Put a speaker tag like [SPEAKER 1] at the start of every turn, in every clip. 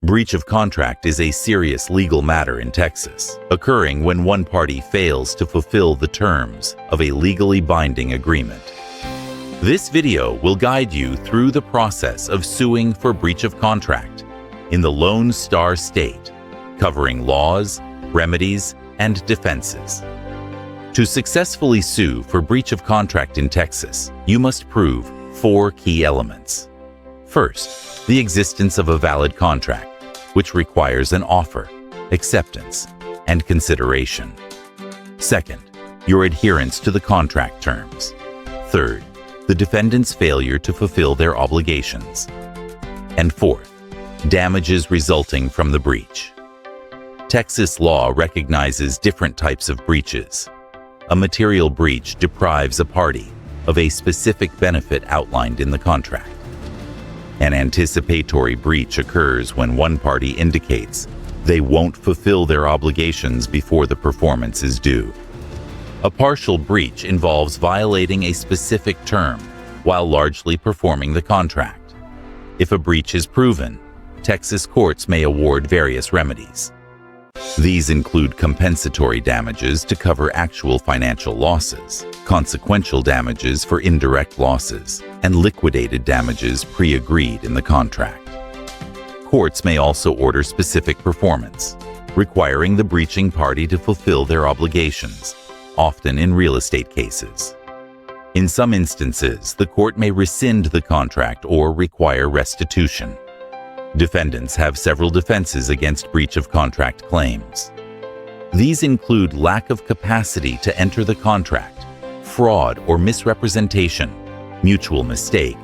[SPEAKER 1] Breach of contract is a serious legal matter in Texas, occurring when one party fails to fulfill the terms of a legally binding agreement. This video will guide you through the process of suing for breach of contract in the Lone Star State, covering laws, remedies, and defenses. To successfully sue for breach of contract in Texas, you must prove 4 key elements. First, the existence of a valid contract, which requires an offer, acceptance, and consideration. Second, your adherence to the contract terms. Third, the defendant's failure to fulfill their obligations. And fourth, damages resulting from the breach. Texas law recognizes different types of breaches. A material breach deprives a party of a specific benefit outlined in the contract. An anticipatory breach occurs when one party indicates they won't fulfill their obligations before the performance is due. A partial breach involves violating a specific term while largely performing the contract. If a breach is proven, Texas courts may award various remedies. These include compensatory damages to cover actual financial losses, consequential damages for indirect losses, and liquidated damages pre-agreed in the contract. Courts may also order specific performance, requiring the breaching party to fulfill their obligations, often in real estate cases. In some instances, the court may rescind the contract or require restitution. Defendants have several defenses against breach of contract claims. These include lack of capacity to enter the contract, fraud or misrepresentation, mutual mistake,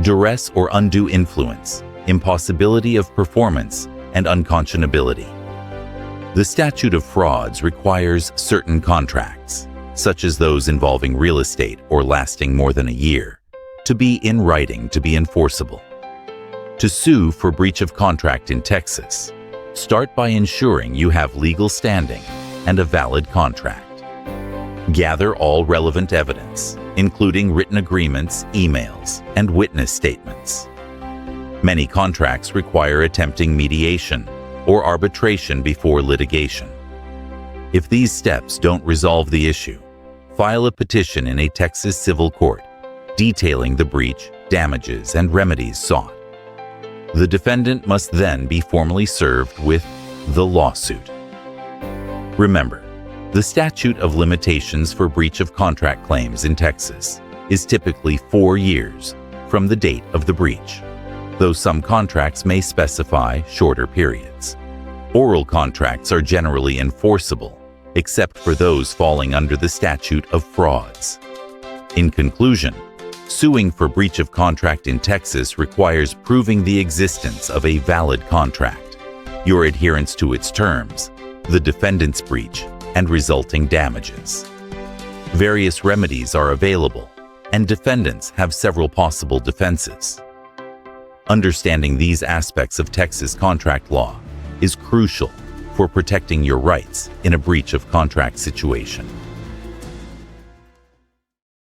[SPEAKER 1] duress or undue influence, impossibility of performance, and unconscionability. The statute of frauds requires certain contracts, such as those involving real estate or lasting more than a year, to be in writing to be enforceable. To sue for breach of contract in Texas, start by ensuring you have legal standing and a valid contract. Gather all relevant evidence, including written agreements, emails, and witness statements. Many contracts require attempting mediation or arbitration before litigation. If these steps don't resolve the issue, file a petition in a Texas civil court detailing the breach, damages, and remedies sought. The defendant must then be formally served with the lawsuit. Remember, the statute of limitations for breach of contract claims in Texas is typically 4 years from the date of the breach, though some contracts may specify shorter periods. Oral contracts are generally enforceable, except for those falling under the statute of frauds. In conclusion, suing for breach of contract in Texas requires proving the existence of a valid contract, your adherence to its terms, the defendant's breach, and resulting damages. Various remedies are available, and defendants have several possible defenses. Understanding these aspects of Texas contract law is crucial for protecting your rights in a breach of contract situation.